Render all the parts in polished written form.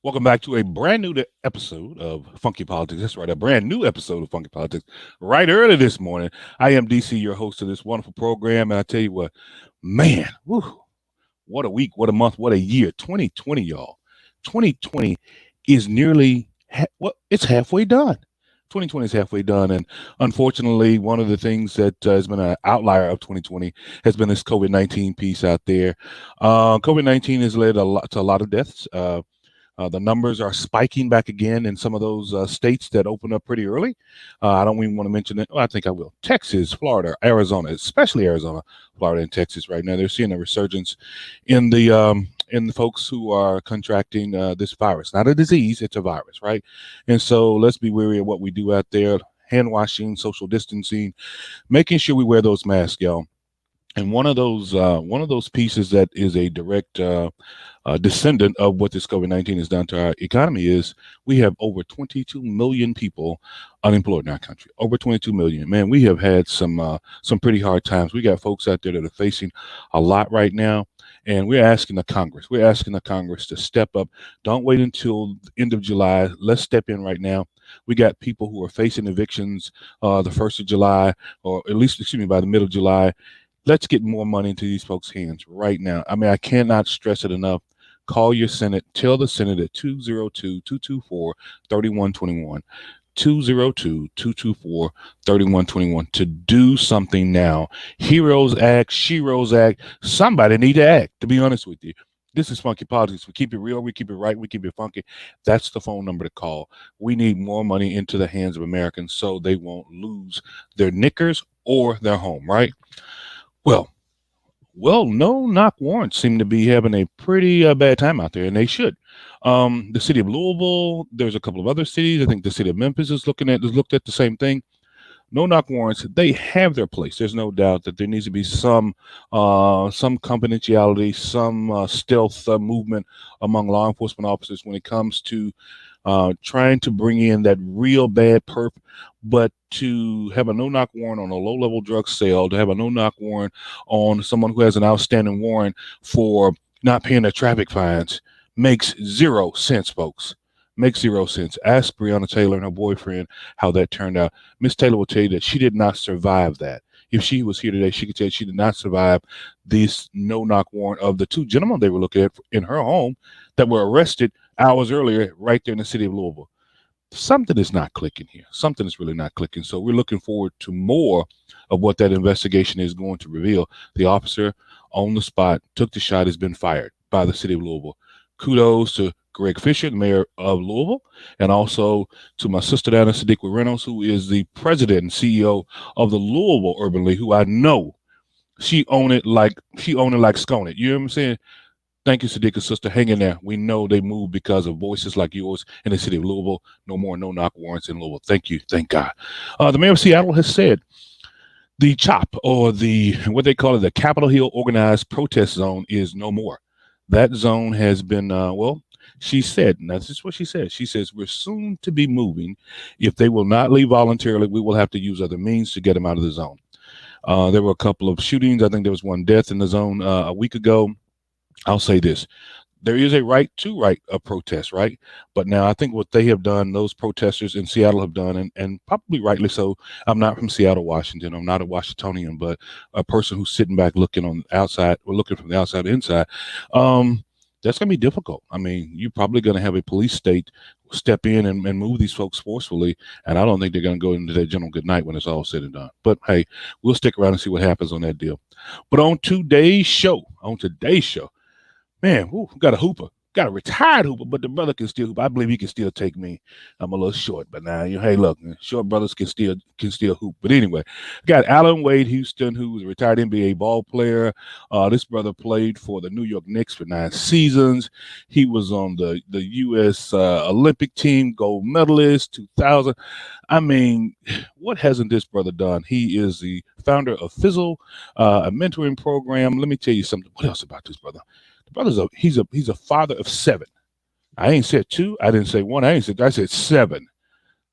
Welcome back to a brand new episode of Funky Politics. That's right, a brand new episode of Funky Politics. Right early this morning, I am DC, your host of this wonderful program, and I tell you what, man, whew, what a week, what a month, what a year, 2020, y'all. 2020 is nearly it's halfway done. 2020 is halfway done, and unfortunately, one of the things that has been an outlier of 2020 has been this COVID-19 piece out there. COVID-19 has led to a lot of deaths. The numbers are spiking back again in some of those states that opened up pretty early. I don't even want to mention it. Well, I think I will. Texas, Florida, Arizona, especially Arizona, Florida, and Texas right now. They're seeing a resurgence in the folks who are contracting this virus. Not a disease, it's a virus, right? And so let's be wary of what we do out there. Hand washing, social distancing, making sure we wear those masks, y'all. And one of those pieces that is a direct descendant of what this COVID-19 has done to our economy is we have over 22 million people unemployed in our country. Over 22 million. Man, we have had some pretty hard times. We got folks out there that are facing a lot right now. And we're asking the Congress to step up. Don't wait until the end of July. Let's step in right now. We got people who are facing evictions the 1st of July, or at least, excuse me, by the middle of July. Let's get more money into these folks' hands right now. I mean, I cannot stress it enough. Call your Senate. Tell the Senate at 202-224-3121. 202-224-3121 to do something now. Heroes act, sheroes act. Somebody need to act, to be honest with you. This is Funky Politics. We keep it real, we keep it right, we keep it funky. That's the phone number to call. We need more money into the hands of Americans so they won't lose their knickers or their home, right? Well, no knock warrants seem to be having a pretty bad time out there, and they should. The city of Louisville, there's a couple of other cities. I think the city of Memphis is looked at the same thing. No knock warrants, they have their place. There's no doubt that there needs to be some confidentiality, some stealth movement among law enforcement officers when it comes to trying to bring in that real bad perp. But to have a no knock warrant on a low level drug sale, to have a no knock warrant on someone who has an outstanding warrant for not paying their traffic fines makes 0 sense, folks. Makes 0 sense. Ask Breonna Taylor and her boyfriend how that turned out. Miss Taylor will tell you that she did not survive that. If she was here today, she could tell you she did not survive this no knock warrant of the two gentlemen they were looking at in her home that were arrested hours earlier right there in the city of Louisville. Something is not clicking here. Something is really not clicking. So we're looking forward to more of what that investigation is going to reveal. The officer on the spot took the shot, has been fired by the city of Louisville. Kudos to Greg Fisher, the mayor of Louisville, and also to my sister down in Sadiqa Reynolds, who is the president and CEO of the Louisville Urban League, who I know she own it like scone it. You know what I'm saying? Thank you, Sadiqa, sister. Hang in there. We know they move because of voices like yours in the city of Louisville. No more no-knock warrants in Louisville. Thank you. Thank God. The mayor of Seattle has said the CHOP, or what they call it, the Capitol Hill Organized Protest Zone, is no more. That zone has been, she said, and that's just what she said. She says, we're soon to be moving. If they will not leave voluntarily, we will have to use other means to get them out of the zone. There were a couple of shootings. I think there was one death in the zone a week ago. I'll say this. There is a right to write a protest, right? But now I think what they have done, those protesters in Seattle have done, and probably rightly so. I'm not from Seattle, Washington. I'm not a Washingtonian, but a person who's sitting back looking on the outside, or looking from the outside to inside. That's going to be difficult. I mean, you're probably going to have a police state step in and move these folks forcefully, and I don't think they're going to go into their general good night when it's all said and done. But hey, we'll stick around and see what happens on that deal. But on today's show, man, we got a hooper, got a retired hooper, but the brother can still hoop. I believe he can still take me. I'm a little short, but now, hey, look, man, short brothers can still hoop. But anyway, got Allan Houston, who's a retired NBA ball player. This brother played for the New York Knicks for 9 seasons. He was on the U.S. Olympic team, gold medalist, 2000. I mean, what hasn't this brother done? He is the founder of Fizzle, a mentoring program. Let me tell you something. What else about this brother? The brother's he's a father of 7. I ain't said 2. I didn't say 1. I said 7.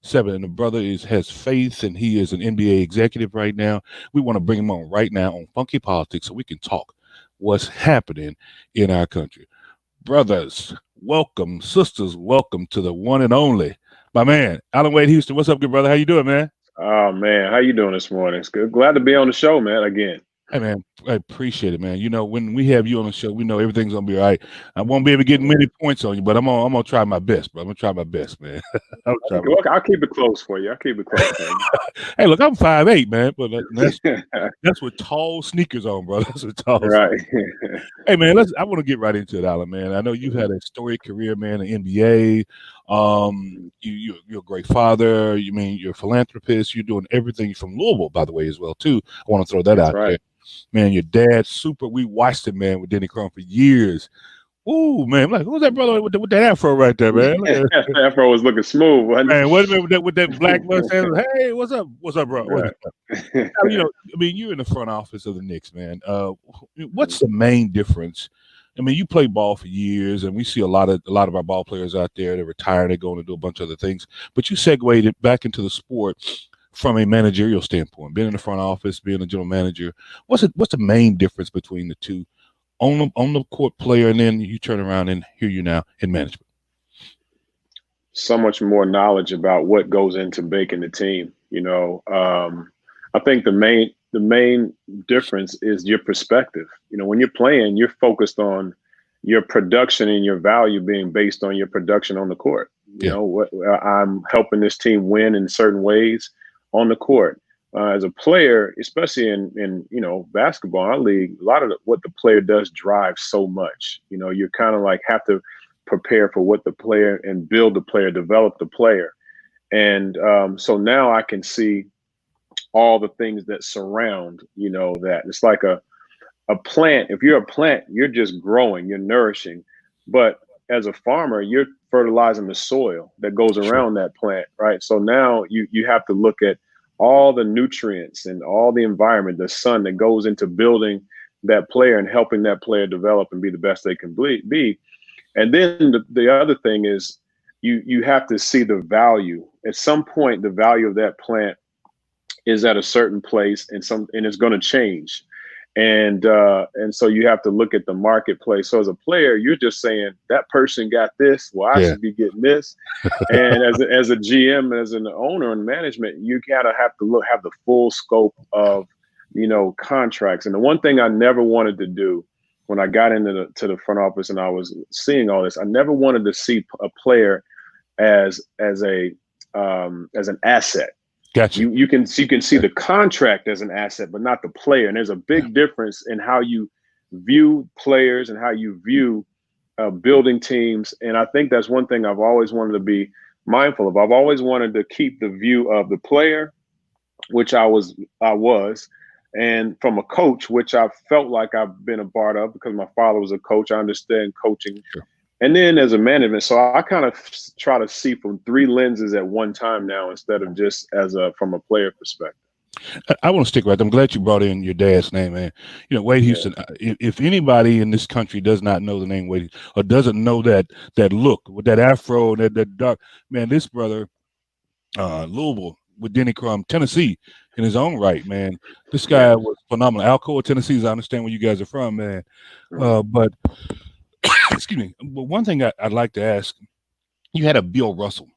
7. And the brother has faith, and he is an NBA executive right now. We want to bring him on right now on Funky Politics so we can talk what's happening in our country. Brothers, welcome, sisters, welcome to the one and only, my man, Allan Houston. What's up, good brother? How you doing, man? Oh man, how you doing this morning? It's good. Glad to be on the show, man. Again. Hey, man, I appreciate it, man. You know, when we have you on the show, we know everything's gonna be all right. I won't be able to get many points on you, but I'm gonna try my best, bro. I'm gonna try my best, man. I'll try my I'll keep it close for you. I'll keep it close for you. Hey, look, I'm 5'8", man, but that's with tall sneakers on, bro. That's with tall. Right. Hey, man, I want to get right into it, Allan, man. I know you've had a storied career, man, in NBA. You're a great father. You mean you're a philanthropist. You're doing everything from Louisville, by the way, as well too. I want to throw that That's out there. right. Man, your dad, super. We watched him, man, with Denny Crum for years. Ooh, man, I'm like, who's that brother with that afro right there, man? Look at Afro was looking smooth, wasn't man, it? wait a minute with that black mustache. Hey, what's up? What's up, bro? What's Right. up? Now, I mean, you're in the front office of the Knicks, man. What's the main difference? I mean, you play ball for years, and we see a lot of our ball players out there. They're retiring, they're going to do a bunch of other things. But you segued it back into the sport from a managerial standpoint, being in the front office, being a general manager. What's the main difference between the two on the court player, and then you turn around and here you now in management? So much more knowledge about what goes into making the team. I think the main difference is your perspective. When you're playing, you're focused on your production and your value being based on your production on the court. Yeah, What I'm helping this team win in certain ways on the court. As a player, especially in basketball, our league, a lot of what the player does drives so much. You're kind of like have to prepare for what the player and build the player, develop the player. And so now I can see all the things that surround, that it's like a plant. If you're a plant, you're just growing, you're nourishing. But as a farmer, you're fertilizing the soil that goes sure. around that plant, right? So now you have to look at all the nutrients and all the environment, the sun that goes into building that player and helping that player develop and be the best they can be. And then the other thing is you have to see the value. At some point, the value of that plant is at a certain place and it's going to change. And so you have to look at the marketplace. So as a player, you're just saying that person got this, well, I Yeah, should be getting this. And as a GM, as an owner and management, you gotta have to have the full scope of contracts. And the one thing I never wanted to do when I got into the front office and I was seeing all this, I never wanted to see a player as an asset. gotcha. You can see the contract as an asset, but not the player. And there's a Yeah, big difference in how you view players and how you view building teams. And I think that's one thing I've always wanted to be mindful of. I've always wanted to keep the view of the player, which I was, and from a coach, which I felt like I've been a part of because my father was a coach. I understand coaching. sure. And then as a management, so I kind of try to see from three lenses at one time now instead of just from a player perspective. I want to stick right there. I'm glad you brought in your dad's name, man. You know, Wade Yeah. Houston. If anybody in this country does not know the name Wade or doesn't know that look with that afro, that dark man, this brother, Louisville with Denny Crum, Tennessee, in his own right, man. This guy Yeah. was phenomenal. Alcoa, Tennessee, as I understand where you guys are from, man. Mm, But excuse me. But one thing I'd like to ask, you had a Bill Russell.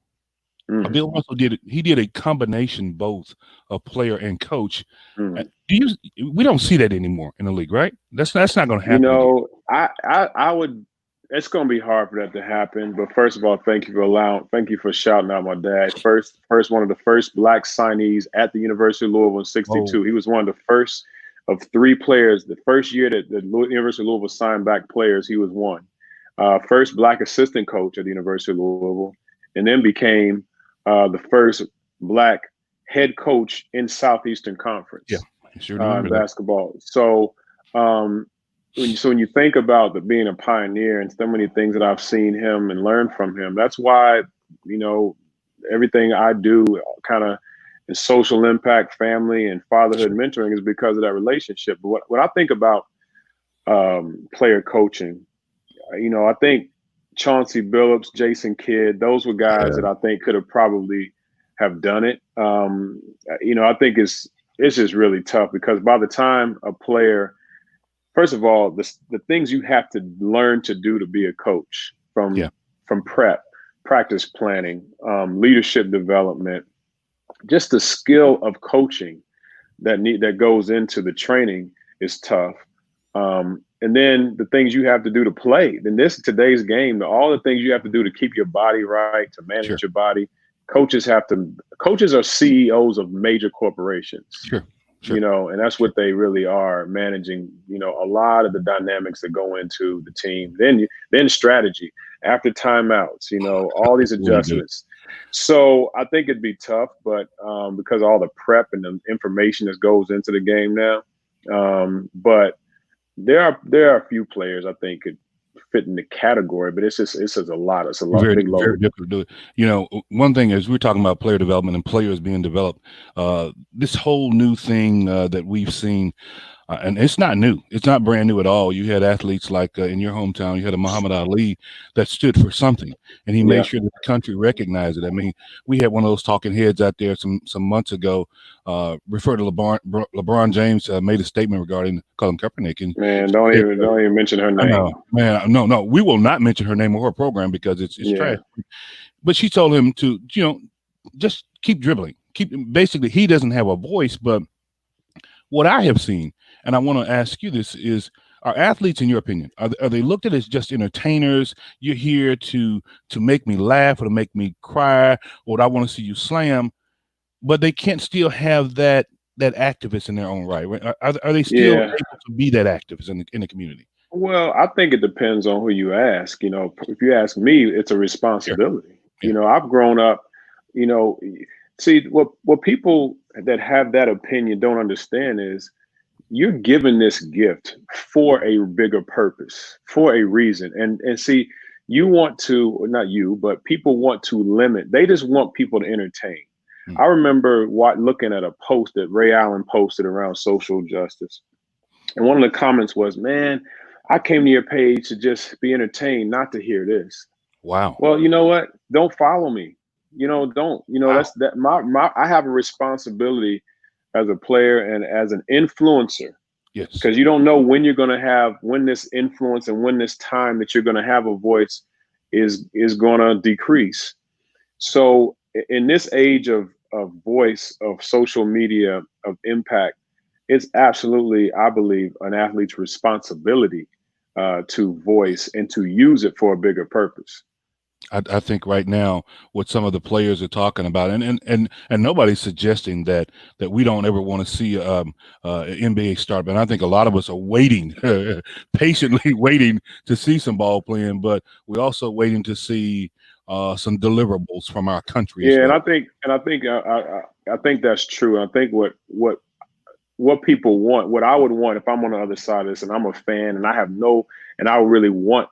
mm, Bill Russell did a combination both of player and coach. mm. Do you? We don't see that anymore in the league, right? That's not going to You happen again. know, I would. It's going to be hard for that to happen. But first of all, thank you for shouting out my dad. First one of the first black signees at the University of Louisville in Oh, '62. He was one of the first of three players. The first year that the University of Louisville signed back players, he was one. First black assistant coach at the University of Louisville, and then became the first black head coach in Southeastern yeah, Conference I sure remember in that. basketball. So um, when you think about being a pioneer and so many things that I've seen him and learned from him, that's why you know everything I do kind of in social impact, family, and fatherhood Sure. mentoring is because of that relationship. But what I think about player coaching, I think Chauncey Billups, Jason Kidd, those were guys Yeah, that I think could have probably have done it. I think it's just really tough because by the time a player, first of all, the things you have to learn to do to be a coach. Yeah. from practice planning, leadership development, just the skill of coaching that goes into the training is tough. And then the things you have to do to play. In today's game, all the things you have to do to keep your body right, to manage Sure. your body. Coaches are CEOs of major corporations. Sure. You know, and that's what they really are, managing, you know, a lot of the dynamics that go into the team. Then strategy after timeouts, you know, all these Really do. adjustments. So I think it'd be tough, but because of all the prep and the information that goes into the game now. But there are a few players I think could fit in the category, but it's just a lot. It's a lot, Very, big load. very difficult to do it. You know, one thing is we're talking about player development and players being developed. This whole new thing that we've seen, and it's not new. It's not brand new at all. You had athletes like in your hometown, you had a Muhammad Ali that stood for something, and he Yeah. made sure that the country recognized it. I mean, we had one of those talking heads out there some months ago, referred to LeBron James made a statement regarding Colin Kaepernick, and Man, don't even mention her name. no, man, no, we will not mention her name or her program because it's Yeah. trash. But she told him to, you know, just keep dribbling. Basically, he doesn't have a voice, but what I have seen, and I want to ask you this is, are athletes, in your opinion, are they looked at as just entertainers? You're here to make me laugh or to make me cry, or I want to see you slam, but they can't still have that activist in their own right. Are they still able to be that activist in the community? Well, I think it depends on who you ask. You know, if you ask me, it's a responsibility. Sure. Yeah. You know, I've grown up, you know, see what people that have that opinion don't understand is you're given this gift for a bigger purpose, for a reason. And see, you want to, not you, but people want to limit. They just want people to entertain. I remember looking at a post that Ray Allen posted around social justice. And one of the comments was, man, I came to your page to just be entertained, not to hear this. Wow. Well, you know what? Don't follow me. You know, don't. You know, Wow. that's that. I have a responsibility as a player and as an influencer. Yes. Because you don't know when this influence and when this time that you're going to have a voice is going to decrease. So in this age of voice, of social media, of impact, it's absolutely, I believe, an athlete's responsibility to voice and to use it for a bigger purpose. I think right now what some of the players are talking about, and nobody's suggesting that we don't ever want to see an NBA start, but I think a lot of us are waiting, patiently waiting to see some ball playing, but we're also waiting to see some deliverables from our country. Yeah, well. I think that's true. I think what people want, what I would want if I'm on the other side of this and I'm a fan and I really want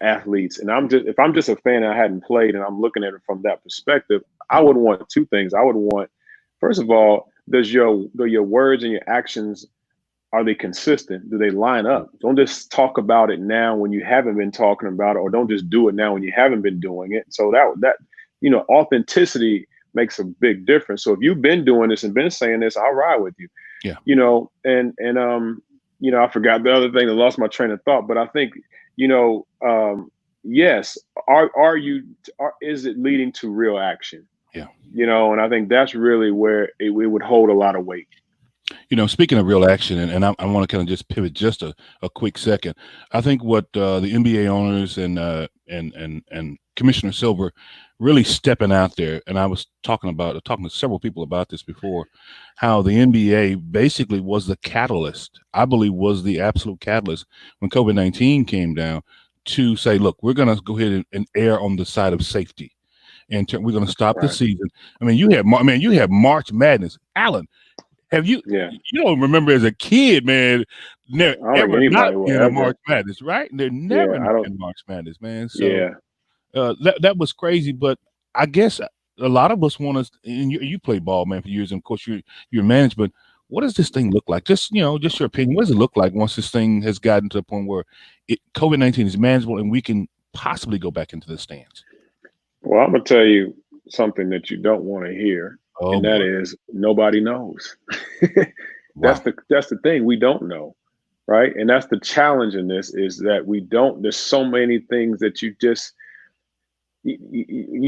athletes, and if I'm just a fan and I hadn't played and I'm looking at it from that perspective, I would want two things. I would want, first of all, do your words and your actions, are they consistent? Do they line up? Don't just talk about it now when you haven't been talking about it, or don't just do it now when you haven't been doing it. So that authenticity makes a big difference. So if you've been doing this and been saying this, I'll ride with you. Yeah. You know, and I forgot the other thing. I lost my train of thought, but I think, yes, is it leading to real action? Yeah. You know, and I think that's really where it would hold a lot of weight. You know, speaking of real action, and I want to kind of just pivot just a quick second. I think what the NBA owners and Commissioner Silver really stepping out there, and I was talking to several people about this before, how the NBA basically was the catalyst. I believe was the absolute catalyst when COVID-19 came down to say, look, we're going to go ahead and err on the side of safety, and we're going to stop the season. I mean, you have March Madness, Allen. Have you? Yeah. You don't remember as a kid, man, ever not in a March Madness, right? They're never in March Madness, man. So that was crazy. But I guess a lot of us want to. And you played ball, man, for years, and of course you're management. What does this thing look like? Just just your opinion. What does it look like once this thing has gotten to a point where COVID-19 is manageable and we can possibly go back into the stands? Well, I'm gonna tell you something that you don't want to hear. That is, nobody knows. That's the thing. We don't know. right? And that's the challenge in this, is that we don't. There's so many things that you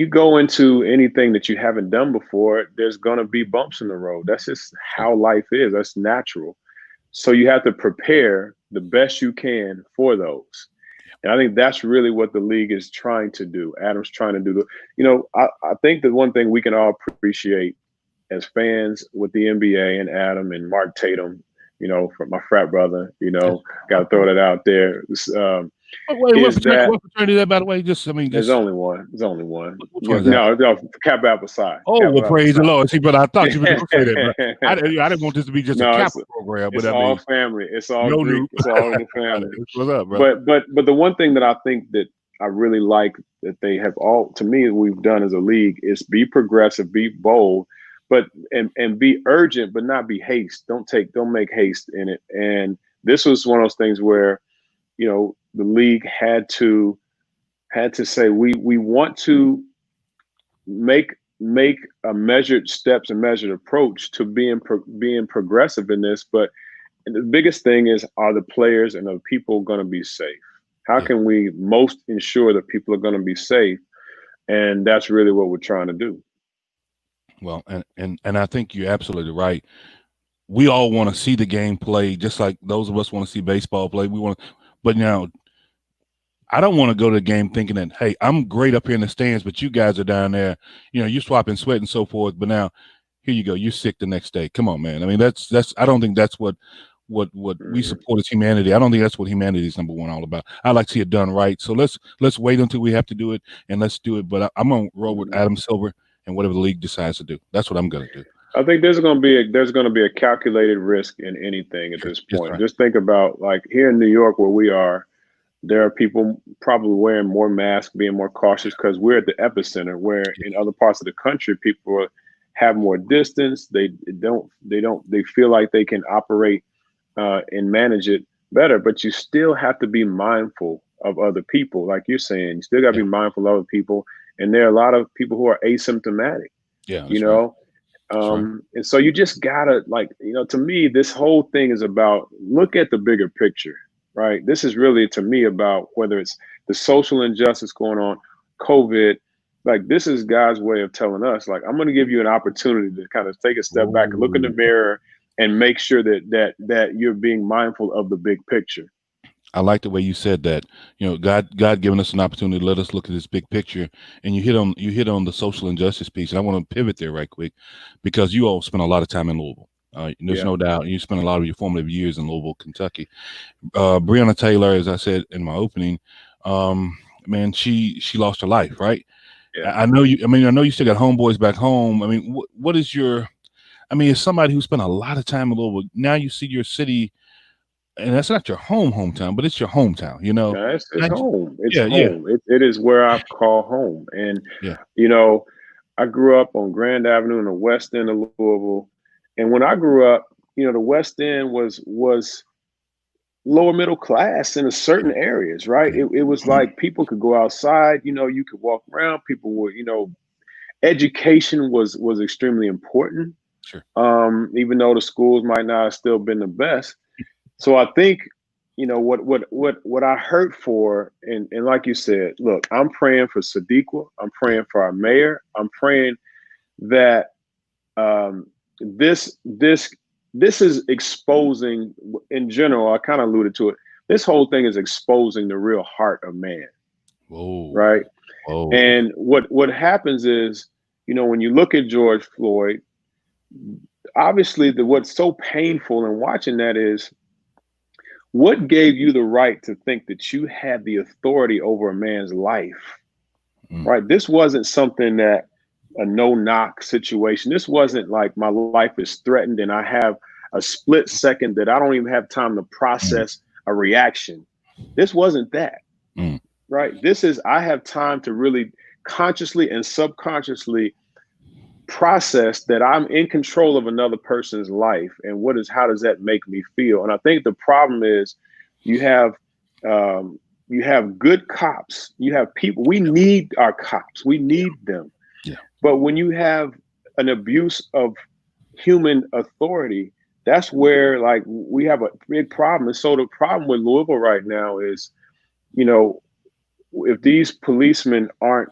go into anything that you haven't done before. There's gonna be bumps in the road. That's just Yeah. how life is. That's natural. So you have to prepare the best you can for those. And I think that's really what the league is trying to do. Adam's trying to do. I think that one thing we can all appreciate as fans with the NBA and Adam and Mark Tatum, from my frat brother, Yeah. got to throw that out there, Wait, is that what fraternity is that, by the way? there's only one. There's only one. which one is that? No, Kappa Alpha Psi. Oh, well, Kappa Alpha praise the Psi. Lord. See, but I thought you were going to say that, but I didn't want this to be just a No, capital program. But it's I all mean, family. It's all no Greek. new. It's all in the family. What's up, bro? But the one thing that I think that I really like that they have all, to me, we've done as a league, is be progressive, be bold, but and be urgent, but not be haste. Don't make haste in it. And this was one of those things where, the league had to say, we want to make a measured steps and measured approach to being progressive in this. But the biggest thing is, are the players and the people going to be safe? How Yeah. can we most ensure that people are going to be safe? And that's really what we're trying to do. Well, and I think you're absolutely right. We all want to see the game played, just like those of us want to see baseball play. But now I don't want to go to the game thinking that, hey, I'm great up here in the stands, but you guys are down there, you're swapping sweat and so forth. But now, here you go, you're sick the next day. Come on, man. I mean, that's. I don't think that's what we support as humanity. I don't think that's what humanity is number one all about. I like to see it done right. So let's wait until we have to do it, and let's do it. But I'm gonna roll with Adam Silver and whatever the league decides to do. That's what I'm gonna do. I think there's going to be a calculated risk in anything at this point. Right. Just think about, like, here in New York where we are. There are people probably wearing more masks, being more cautious because we're at the epicenter. Where in other parts of the country, people have more distance. They feel like they can operate and manage it better. But you still have to be mindful of other people, like you're saying. You still got to be mindful of other people, and there are a lot of people who are asymptomatic. Yeah, that's right. And so you just gotta, to me, this whole thing is about, look at the bigger picture. Right. This is really, to me, about whether it's the social injustice going on, COVID. Like, this is God's way of telling us, like, I'm going to give you an opportunity to kind of take a step back and look in the mirror and make sure that you're being mindful of the big picture. I like the way you said that. God giving us an opportunity to let us look at this big picture. And you hit on the social injustice piece. And I want to pivot there right quick, because you all spent a lot of time in Louisville. There's no doubt you spent a lot of your formative years in Louisville, Kentucky. Breonna Taylor, as I said in my opening, man, she lost her life, right? Yeah. I know you still got homeboys back home. I mean, what is your? I mean, as somebody who spent a lot of time in Louisville, now you see your city, and that's not your hometown, but it's your hometown. Yeah, it's home. It's home. Yeah. It is where I call home. And I grew up on Grand Avenue in the West End of Louisville. And when I grew up, the West End was lower middle class in certain areas, right? It was like people could go outside, you could walk around. People were, education was extremely important. Sure. Even though the schools might not have still been the best. So I think, what I hurt for, and like you said, look, I'm praying for Sadiqa. I'm praying for our mayor. I'm praying that this is exposing, in general, I kind of alluded to it. This whole thing is exposing the real heart of man. Whoa. Right. Whoa. And what happens is, when you look at George Floyd, obviously what's so painful in watching that is, what gave you the right to think that you had the authority over a man's life? Right. This wasn't something that a no-knock situation. This wasn't like my life is threatened and I have a split second that I don't even have time to process a reaction. This wasn't that. Right. This is, I have time to really consciously and subconsciously process that I'm in control of another person's life, and how does that make me feel? And I think the problem is you have good cops, you have people. We need our cops, we need them. But when you have an abuse of human authority, That's where like we have a big problem. And so the problem with Louisville right now is, you know, if these policemen aren't,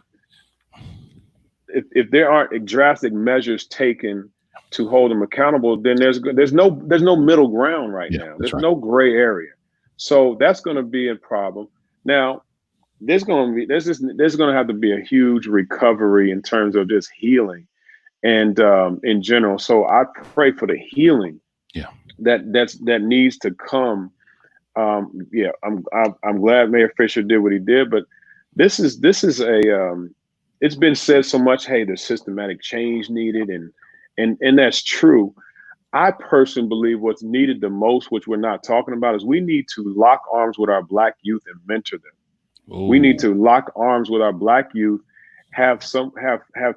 if there aren't drastic measures taken to hold them accountable, then there's no middle ground right Yeah, now. that's There's right. no gray area. So that's going to be a problem. Now, there's going to have to be a huge recovery in terms of just healing and in general. So I pray for the healing Yeah. that needs to come. Yeah, I'm glad Mayor Fisher did what he did, but this is a it's been said so much. Hey, there's systematic change needed, and that's true. I personally believe what's needed the most, which we're not talking about, is we need to lock arms with our Black youth and mentor them. We need Oh, to lock arms with our Black youth, have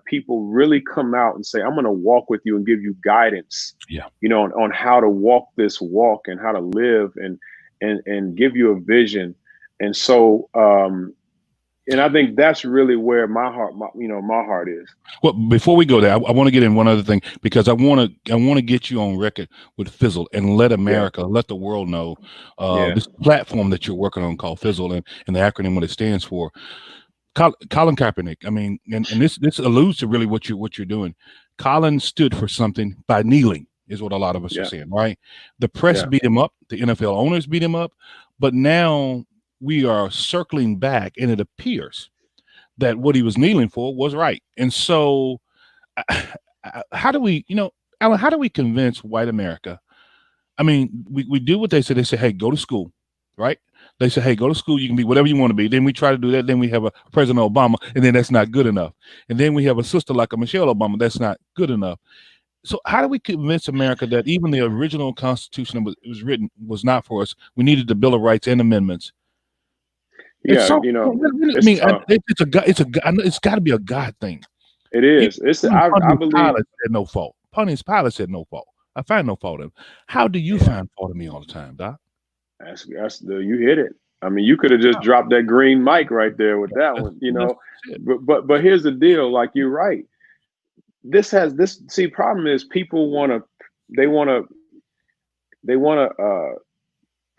people really come out and say, I'm going to walk with you and give you guidance, yeah. on how to walk this walk and how to live and give you a vision. And so and I think that's really where my heart is. Well, before we go there, I want to get in one other thing because I want to get you on record with Fizzle and let Yeah, America, let the world know yeah, this platform that you're working on called Fizzle and the acronym what it stands for. Colin Kaepernick. I mean, and this alludes to really what you're doing. Colin stood for something by kneeling, is what a lot of us are yeah, saying, right? The press yeah, beat him up, the NFL owners beat him up, but now we are circling back, and it appears that what he was kneeling for was right. And so, how do we, Alan, how do we convince white America? I mean, we do what they say. They say, hey, go to school, right? They say, hey, go to school. You can be whatever you want to be. Then we try to do that. Then we have a President Obama, and then that's not good enough. And then we have a sister like a Michelle Obama. That's not good enough. So how do we convince America that even the original Constitution that was written was not for us? We needed the Bill of Rights and amendments. It's yeah. so. I It's mean, tough. it's a God. I know it's got to be a God thing. It Even is. It's even I Pontius believe. Pilate said no fault. Pontius Pilate said no fault. I find no fault in him. How do you Yeah, find fault in me all the time, Doc? that's the you hit it. I mean, you could have just dropped that green mic right there with that That's, one, that's it. But here's the deal. Like you're right. This. See, problem is people they want to they want to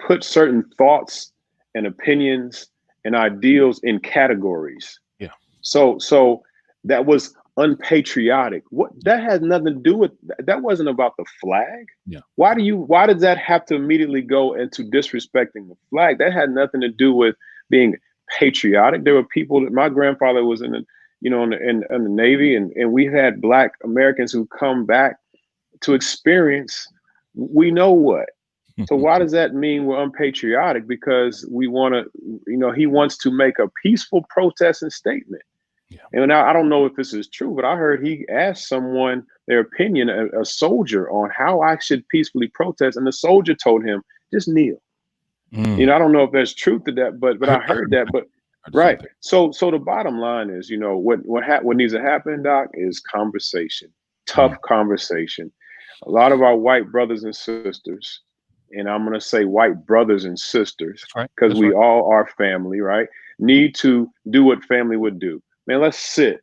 put certain thoughts and opinions and ideals in categories. Yeah, So that was unpatriotic. What that has nothing to do with that wasn't about the flag. yeah, Why does that have to immediately go into disrespecting the flag? That had nothing to do with being patriotic. There were people that my grandfather was in the in the Navy, and we've had Black Americans who come back to experience we know what. So why does that mean we're unpatriotic? Because we want to, he wants to make a peaceful protest and statement. yeah. And now I don't know if this is true, but I heard he asked someone their opinion, a soldier, on how I should peacefully protest, and the soldier told him just kneel. Mm. I don't know if there's truth to that, but I heard, I I heard heard, that. But I heard the same right, thing. so the bottom line is, what needs to happen, Doc, is conversation, tough Mm. conversation. A lot of our white brothers and sisters, and I'm going to say white brothers and sisters, That's right. because That's we right. all are family, right? Need to do what family would do. Man, let's sit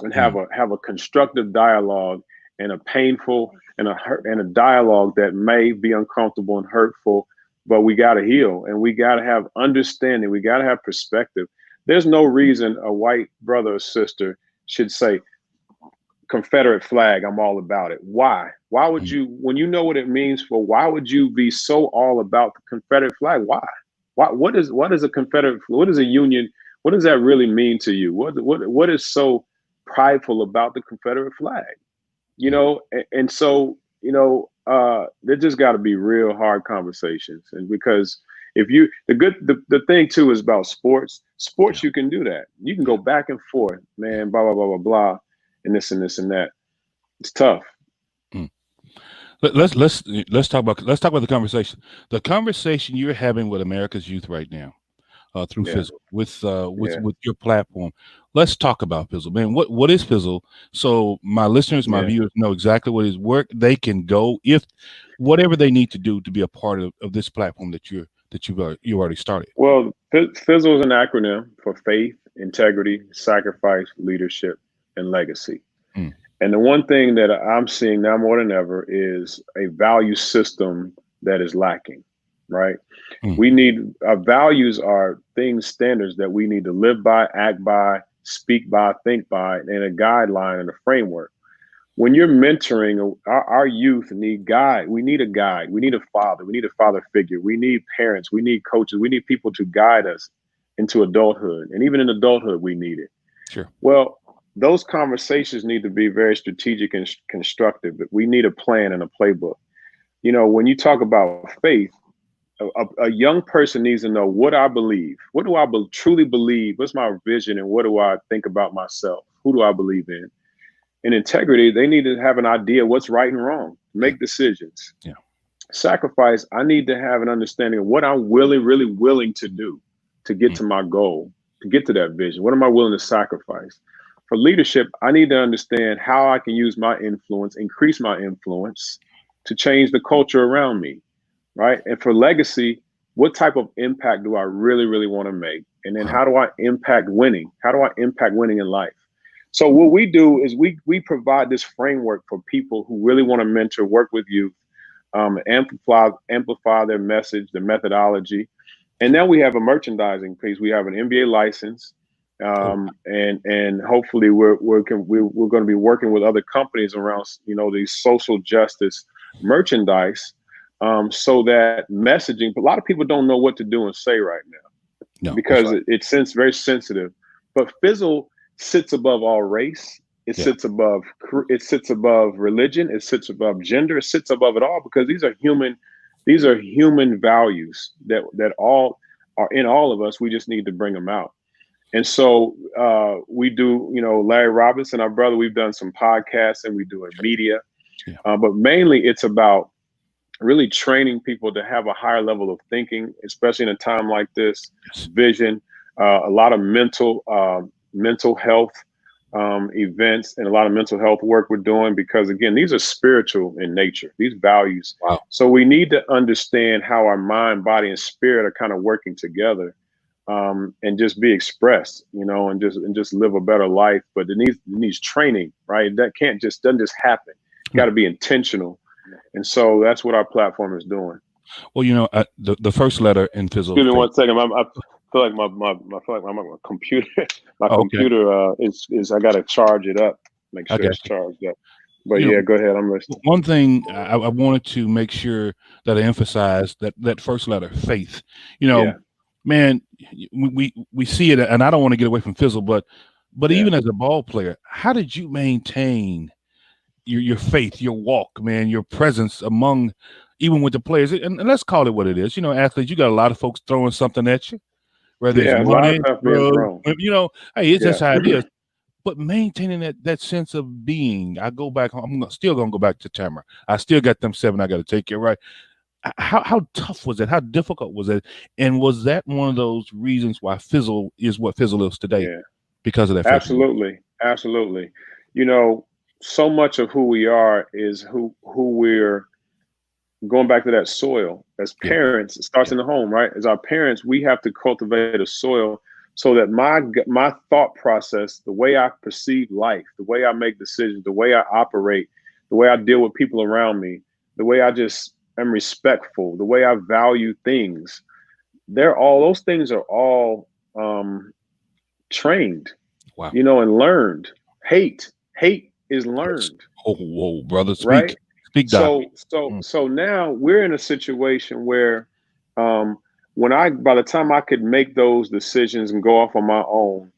and Mm. have a constructive dialogue and a painful and a dialogue that may be uncomfortable and hurtful, but we got to heal and we got to have understanding. We got to have perspective. There's no reason a white brother or sister should say Confederate flag, I'm all about it. Why would Mm. you, when you know what it means for, why would you be so all about the Confederate flag? Why? What is a Confederate? What is a Union? What does that really mean to you? What is so prideful about the Confederate flag? Mm. And so there just got to be real hard conversations, and because if you the thing too is about sports. Yeah. Sports, you can do that. You can go Yeah. back and forth, Yeah. man. Blah blah blah blah blah, and this and that. It's tough. Mm. Let's talk about the conversation you're having with America's youth right now through Yeah, Fizzle with yeah, your platform. Let's talk about Fizzle, man. What is Fizzle? So my listeners, my yeah. viewers know exactly what is work. They can go if whatever they need to do to be a part of this platform you already started. Well, Fizzle is an acronym for faith, integrity, sacrifice, leadership, and legacy. Mm. And the one thing that I'm seeing now more than ever is a value system that is lacking, right? Mm. We need our values are things, standards that we need to live by, act by, speak by, think by, and a guideline and a framework. When you're mentoring, our youth need guide. We need a guide. We need a father. We need a father figure. We need parents. We need coaches. We need people to guide us into adulthood. And even in adulthood, we need it. Sure. Well, those conversations need to be very strategic and constructive. But we need a plan and a playbook. You know, when you talk about faith, a young person needs to know what I believe. What do I truly believe? What's my vision? And what do I think about myself? Who do I believe in? In integrity, they need to have an idea what's right and wrong, Yeah. make decisions. Yeah. Sacrifice, I need to have an understanding of what I'm really willing to do to get Mm. to my goal, to get to that vision. What am I willing to sacrifice? For leadership, I need to understand how I can use my influence, increase my influence to change the culture around me, right? And for legacy, what type of impact do I really want to make? And then Wow. how do I impact winning? How do I impact winning in life? So what we do is we provide this framework for people who really want to mentor, work with youth, amplify their message, their methodology, and Sure. now we have a merchandising piece. We have an MBA license, Oh, and hopefully we're going to be working with other companies around these social justice merchandise, so that messaging. A lot of people don't know what to do and say right now no, that's because right. it's very sensitive. But Fizzle sits above all race. It Yeah. sits above religion. It sits above gender. It sits above it all because these are human. These are human values that all are in all of us. We just need to bring them out. And so we do. Larry Robinson, our brother. We've done some podcasts and we do a media, Yeah. but mainly it's about really training people to have a higher level of thinking, especially in a time like this. Yes. Vision, a lot of mental health events, and a lot of mental health work we're doing because again, these are spiritual in nature. These values. Wow. So we need to understand how our mind, body, and spirit are kind of working together, and just be expressed, and just live a better life. But it needs training, right? That doesn't just happen. Got No. to be intentional. And so that's what our platform is doing. Well, the first letter in Fizzle Excuse me faith. one second. I feel like my computer my Oh, okay. computer is I got to charge it up, make I sure got it's you. charged up. But You know, yeah, go ahead. I'm listening. one thing I wanted to make sure that I emphasize that first letter, faith. You know, Yeah, man, we see it, and I don't want to get away from Fizzle, but yeah, even as a ball player, how did you maintain your faith, your walk, man, your presence among even with the players? And let's call it what it is. Athletes, you got a lot of folks throwing something at you, whether it's yeah. A lot of money, stuff being drugs. thrown. Hey, it's just Yeah, how it is. But maintaining that sense of being, I go back. Still gonna go back to Tamara. I still got them 7. I got to take it right. How tough was it? How difficult was it? And was that one of those reasons why Fizzle is what Fizzle is today yeah. because of that faith? Absolutely. You know, so much of who we are is who we're going back to that soil. As Yeah, parents, it starts yeah, in the home, right? As our parents, we have to cultivate a soil so that my thought process, the way I perceive life, the way I make decisions, the way I operate, the way I deal with people around me, the way I just am respectful, the way I value things, those things are all trained, wow. and learned. Hate is Yes. learned, Oh, brother, right? speak, Doc. So now we're in a situation where, um, by the time I could make those decisions and go off on my own,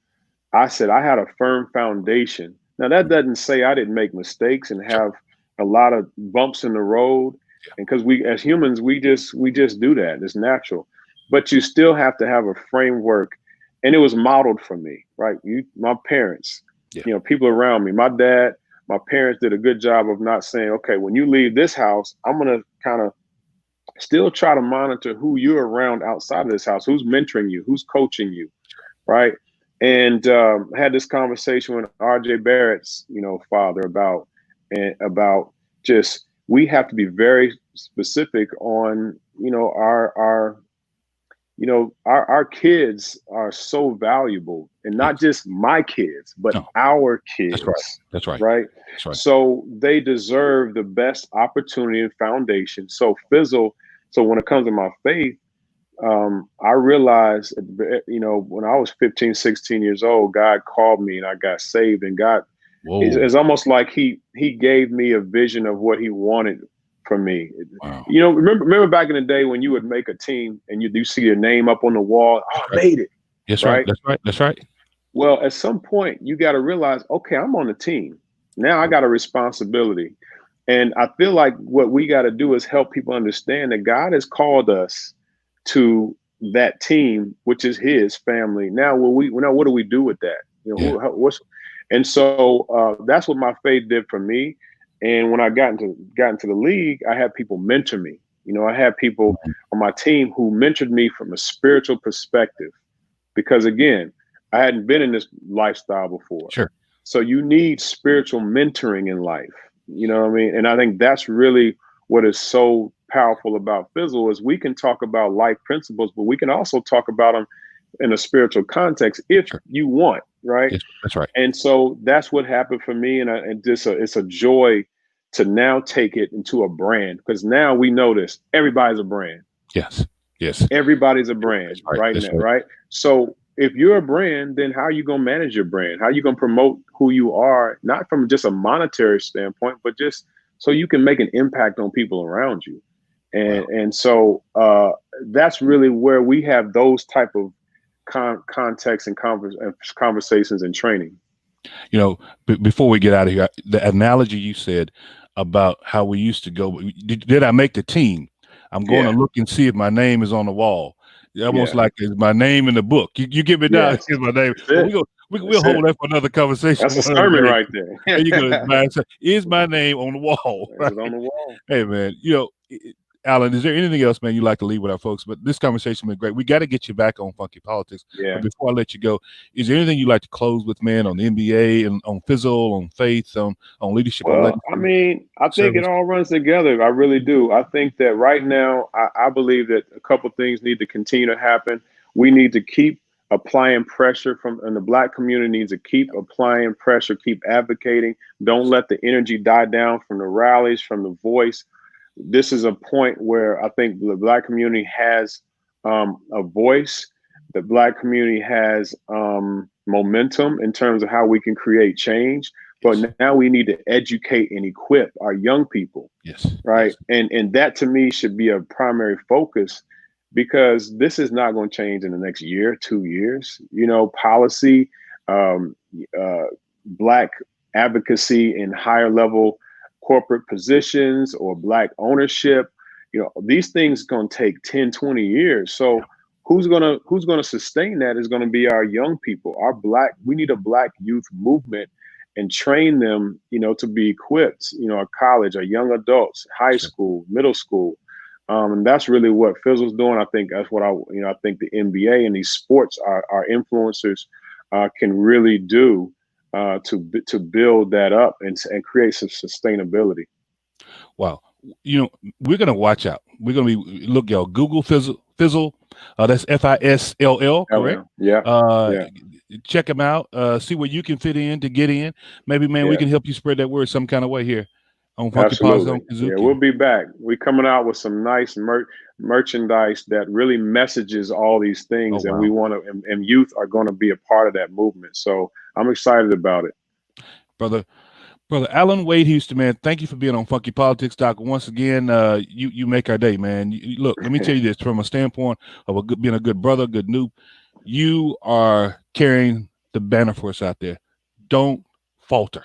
I said I had a firm foundation. Now that doesn't say I didn't make mistakes and Sure. have a lot of bumps in the road, and because we as humans we just do that. It's natural, but you still have to have a framework, and it was modeled for me, right? My parents, Yeah, people around me, my dad, my parents did a good job of not saying, okay, when you leave this house, I'm gonna kind of still try to monitor who you're around outside of this house, who's mentoring you, who's coaching you, right? And I had this conversation with R.J. Barrett's, father about just we have to be very specific on, our our kids are so valuable, and not Yes. just my kids, but No. our That's right. kids, That's right. right? That's right. So they deserve the best opportunity and foundation. So Fizzle, so when it comes to my faith, I realized, when I was 15, 16 years old, God called me and I got saved. And God, Whoa. it's almost like he gave me a vision of what he wanted from me. Wow. Remember back in the day when you would make a team and you see your name up on the wall. Oh, I Right. made it, That's right. right? That's right. That's right. Well, at some point, you got to realize, okay, I'm on the team. Now I got a responsibility. And I feel like what we got to do is help people understand that God has called us to that team, which is his family. Now, what do we do with that? Yeah. And so that's what my faith did for me. And when I got into the league, I had people mentor me. I had people on my team who mentored me from a spiritual perspective, because again, I hadn't been in this lifestyle before. Sure. So you need spiritual mentoring in life. You know what I mean? And I think that's really what is so powerful about Fizzle is we can talk about life principles, but we can also talk about them in a spiritual context if Sure. you want, right? Yes, that's right. And so that's what happened for me. And it's a joy to now take it into a brand, because now we know this. Everybody's a brand. Yes. Yes. Everybody's a brand That's right. right That's now, right. right? So if you're a brand, then how are you going to manage your brand? How are you going to promote who you are, not from just a monetary standpoint, but just so you can make an impact on people around you. Wow. And so that's really where we have those type of contexts and conversations and training. Before we get out of here, the analogy you said about how we used to go, did I make the team? I'm going to Yeah. look and see if my name is on the wall. Almost Yeah. like is my name in the book. You give it down, Yes. here's my name. That's But it. we'll That's it. hold that for another conversation That's a one other sermon day. right there. There you go. Is my name on the wall? Is Right? it on the wall? Hey man, Allan, is there anything else, man, you like to leave with our folks? But this conversation has been great. We got to get you back on Funky Politics. Yeah. But before I let you go, is there anything you'd like to close with, man, on the NBA and on Fizzle, on faith, on leadership, on Well, legacy, I mean, I think it service? all runs together. I really do. I think that right now, I believe that a couple things need to continue to happen. We need to keep applying pressure and the Black community needs to keep applying pressure, keep advocating. Don't let the energy die down from the rallies, from the voice. This is a point where I think the Black community has a voice. The Black community has momentum in terms of how we can create change. Yes. But now we need to educate and equip our young people, Yes. right? Yes. And that to me should be a primary focus, because this is not going to change in the next year, 2 years. Policy, um, uh, Black advocacy in higher level corporate positions or Black ownership. These things are going to take 10, 20 years. So who's gonna sustain that is going to be our young people. We need a Black youth movement and train them, to be equipped, at college, or young adults, high Sure. school, middle school. And that's really what Fizzle's doing. I think that's what I think the NBA and these sports our influencers can really do to build that up and create some sustainability. Wow. We're gonna watch out. We're gonna be look, y'all. Google Fizzle. That's Fizzle, correct? Yeah. Uh, Yeah. Check them out. See where you can fit in to get in. Maybe, man, we Yeah. can help you spread that word some kind of way here on Funky Positive on Absolutely. Yeah, Kazuki. we'll be back. We're coming out with some nice merchandise that really messages all these Oh things, and wow, we want to, and youth are going to be a part of that movement. So I'm excited about it. brother Allan Wade Houston, man. Thank you for being on Funky Politics, Doc. Once again, you make our day, man. Look, let me tell you this from a standpoint of being a good brother, good noob. You are carrying the banner for us out there. Don't falter.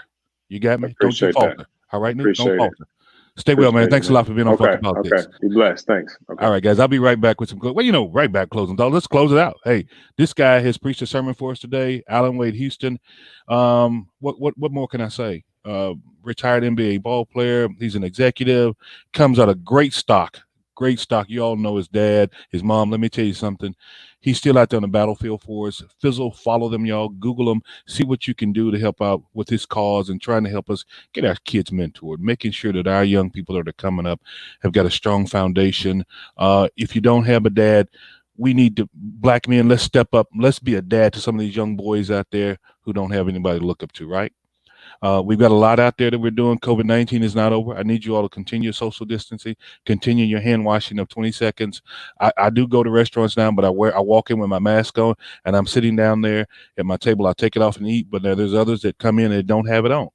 You got me? Don't you Appreciate falter. that. All right, Noob? Don't Appreciate it. falter. Stay well, man. Appreciate it, Thanks a man. lot for being on Funky Politics. Okay. Be blessed. Thanks. Okay. All right, guys. I'll be right back with some right back closing thoughts. Let's close it out. Hey, this guy has preached a sermon for us today, Allan Wade Houston. What more can I say? Retired NBA ball player. He's an executive. Comes out of great stock. Great stock. You all know his dad, his mom. Let me tell you something. He's still out there on the battlefield for us. Fizzle, follow them, y'all. Google them. See what you can do to help out with his cause and trying to help us get our kids mentored, making sure that our young people that are coming up have got a strong foundation. If you don't have a dad, we need to, black men, let's step up. Let's be a dad to some of these young boys out there who don't have anybody to look up to, right? We've got a lot out there that we're doing. COVID-19 is not over. I need you all to continue social distancing, continue your hand washing of 20 seconds. I do go to restaurants now, but I walk in with my mask on, and I'm sitting down there at my table. I take it off and eat, but there's others that come in and don't have it on.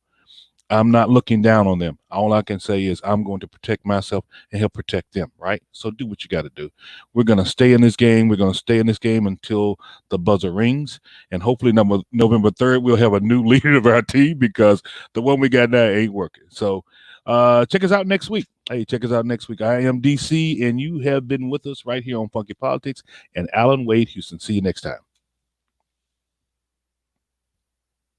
I'm not looking down on them. All I can say is I'm going to protect myself and help protect them, right? So do what you got to do. We're going to stay in this game. We're going to stay in this game until the buzzer rings. And hopefully November 3rd, we'll have a new leader of our team because the one we got now ain't working. So check us out next week. Hey, check us out next week. I am DC, and you have been with us right here on Funky Politics and Allan Wade Houston. See you next time.